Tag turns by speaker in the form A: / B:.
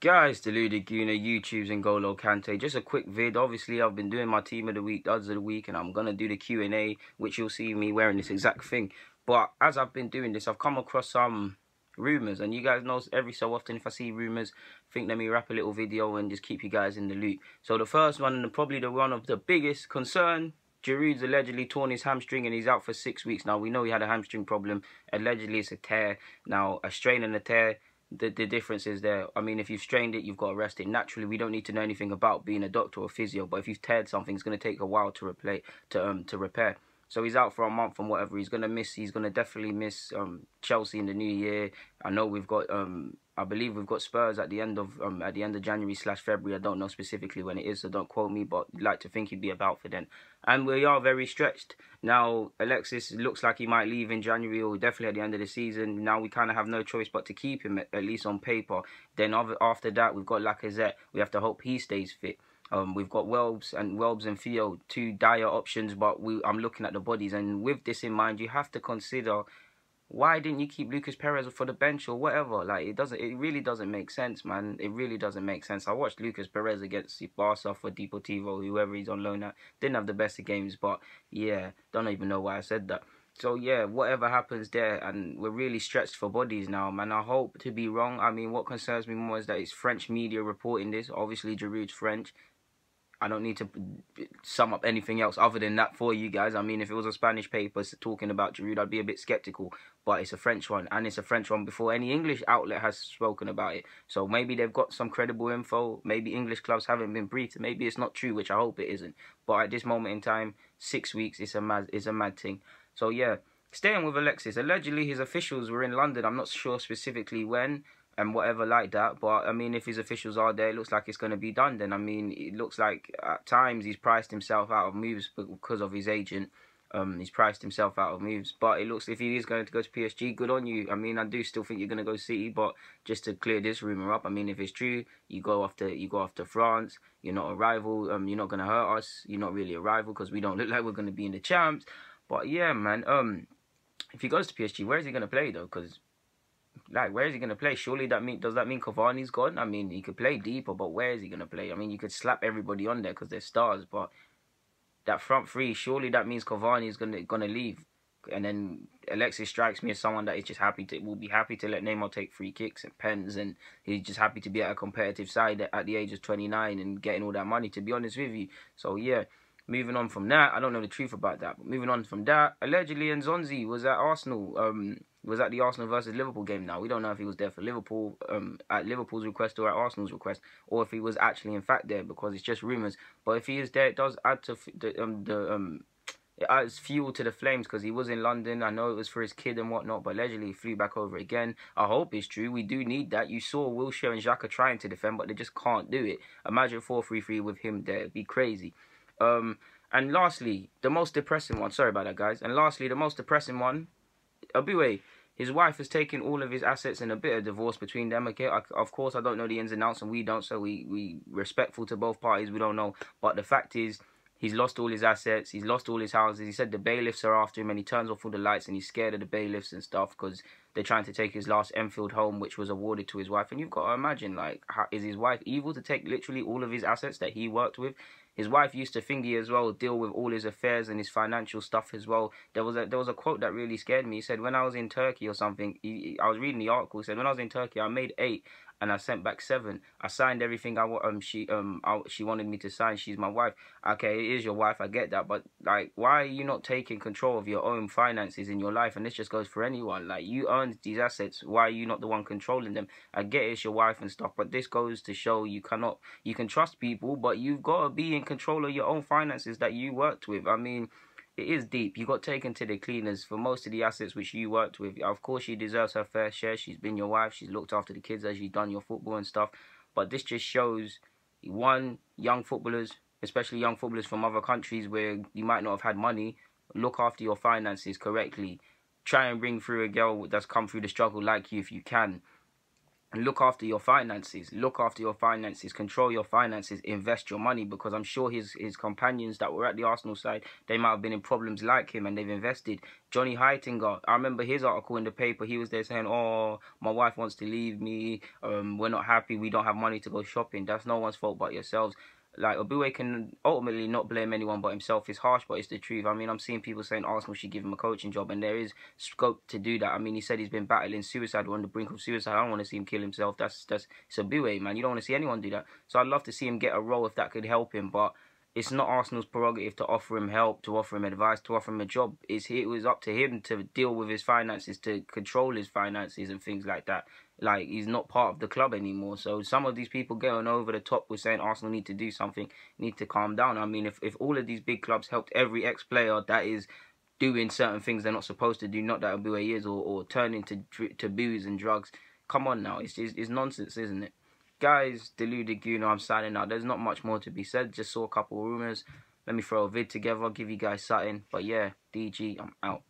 A: Guys, Deluded Guna, YouTube's N'Golo Kante. Just a quick vid. Obviously, I've been doing my Team of the Week, Duds of the Week, and I'm going to do the Q&A, which you'll see me wearing this exact thing. But as I've been doing this, I've come across some rumours, and you guys know every so often if I see rumours, think let me wrap a little video and just keep you guys in the loop. So the first one, and probably the one of the biggest concern, Giroud's allegedly torn his hamstring and he's out for 6 weeks. Now, we know he had a hamstring problem. Allegedly, it's a tear. Now, a strain and a tear, the difference is there. I mean, if you've strained it, you've got to rest it. Naturally, we don't need to know anything about being a doctor or physio, but if you've teared something, it's going to take a while to repair. So he's out for a month and whatever. He's going to definitely miss Chelsea in the new year. I know we've got I believe we've got Spurs at the end of January/February. I don't know specifically when it is, so don't quote me, but I'd like to think he'd be about for then. And we are very stretched. Now, Alexis looks like he might leave in January or definitely at the end of the season. Now we kind of have no choice but to keep him, at least on paper. Then after that, we've got Lacazette. We have to hope he stays fit. We've got Welbs and Theo, two dire options, but I'm looking at the bodies. And with this in mind, you have to consider, why didn't you keep Lucas Perez for the bench or whatever? Like, it really doesn't make sense, man. It really doesn't make sense. I watched Lucas Perez against Barca for Deportivo, whoever he's on loan at. Didn't have the best of games, but yeah, don't even know why I said that. So yeah, whatever happens there, and we're really stretched for bodies now, man. I hope to be wrong. I mean, what concerns me more is that it's French media reporting this. Obviously, Giroud's French. I don't need to sum up anything else other than that for you guys. I mean, if it was a Spanish paper talking about Giroud, I'd be a bit skeptical. But it's a French one, and it's a French one before any English outlet has spoken about it. So maybe they've got some credible info. Maybe English clubs haven't been briefed. Maybe it's not true, which I hope it isn't. But at this moment in time, 6 weeks is a mad thing. So yeah, staying with Alexis. Allegedly, his officials were in London. I'm not sure specifically when and whatever like that, but I mean, if his officials are there, it looks like it's going to be done then. I mean, it looks like at times he's priced himself out of moves because of his agent. He's priced himself out of moves, but it looks, if he is going to go to PSG, good on you. I mean, I do still think you're going to go City, but just to clear this rumor up, I mean, if it's true, you go after France. You're not a rival. You're not going to hurt us. You're not really a rival because we don't look like we're going to be in the champs. But yeah, man. If he goes to PSG, where is he going to play though? Because like, where is he going to play? Surely does that mean Cavani's gone? I mean, he could play deeper, but where is he going to play? I mean, you could slap everybody on there because they're stars, but that front three, surely that means Cavani's gonna leave. And then Alexis strikes me as someone that is just will be happy to let Neymar take free kicks and pens, and he's just happy to be at a competitive side at the age of 29 and getting all that money, to be honest with you. So yeah, moving on from that, I don't know the truth about that, but moving on from that, allegedly Nzonzi was at Arsenal, was at the Arsenal versus Liverpool game. Now, we don't know if he was there for Liverpool, at Liverpool's request or at Arsenal's request, or if he was actually in fact there, because it's just rumours. But if he is there, it does add to it adds fuel to the flames, because he was in London. I know it was for his kid and whatnot, but allegedly he flew back over again. I hope it's true. We do need that. You saw Wilshere and Xhaka trying to defend, but they just can't do it. Imagine 4-3-3 with him there. It'd be crazy. And lastly, the most depressing one. Sorry about that, guys. And lastly, the most depressing one, Abue. His wife has taken all of his assets in a bit of divorce between them. Okay, of course, I don't know the ins and outs, and we don't, so we respectful to both parties. We don't know, but the fact is, he's lost all his assets. He's lost all his houses. He said the bailiffs are after him, and he turns off all the lights, and he's scared of the bailiffs and stuff because they're trying to take his last Enfield home, which was awarded to his wife. And you've got to imagine, like, is his wife evil to take literally all of his assets that he worked with? His wife used to thingy as well, deal with all his affairs and his financial stuff as well. There was a quote that really scared me. He said, when I was in Turkey or something, I was reading the article. He said, when I was in Turkey, I made 8 and I sent back 7. I signed everything she wanted me to sign. She's my wife. Okay, it is your wife, I get that, but like, why are you not taking control of your own finances in your life? And this just goes for anyone. Like, you earned these assets. Why are you not the one controlling them? I get it's your wife and stuff, but this goes to show you can trust people, but you've got to be in control of your own finances that you worked with. I mean, it is deep. You got taken to the cleaners for most of the assets which you worked with. Of course, she deserves her fair share. She's been your wife. She's looked after the kids as you've done your football and stuff. But this just shows, one, young footballers, especially young footballers from other countries where you might not have had money, look after your finances correctly. Try and bring through a girl that's come through the struggle like you if you can. look after your finances. Look after your finances. Control your finances. Invest your money, because I'm sure his companions that were at the Arsenal side, they might have been in problems like him and they've invested. Johnny Heitinga, I remember his article in the paper. He was there saying, "Oh, my wife wants to leave me. We're not happy. We don't have money to go shopping." That's no one's fault but yourselves. Like, Obue can ultimately not blame anyone but himself. It's harsh, but it's the truth. I mean, I'm seeing people saying Arsenal should give him a coaching job, and there is scope to do that. I mean, he said he's been battling suicide, or on the brink of suicide. I don't want to see him kill himself. That's it's Obue, man. You don't want to see anyone do that. So I'd love to see him get a role if that could help him, but it's not Arsenal's prerogative to offer him help, to offer him advice, to offer him a job. It was up to him to deal with his finances, to control his finances and things like that. Like, he's not part of the club anymore. So some of these people going over the top with saying Arsenal need to do something, need to calm down. I mean, if all of these big clubs helped every ex-player that is doing certain things they're not supposed to do, not that Obue is, or turn into booze and drugs, come on now. It's nonsense, isn't it? Guys, Deluded Guno, I'm signing out. There's not much more to be said. Just saw a couple of rumours. Let me throw a vid together, give you guys something. But yeah, DG, I'm out.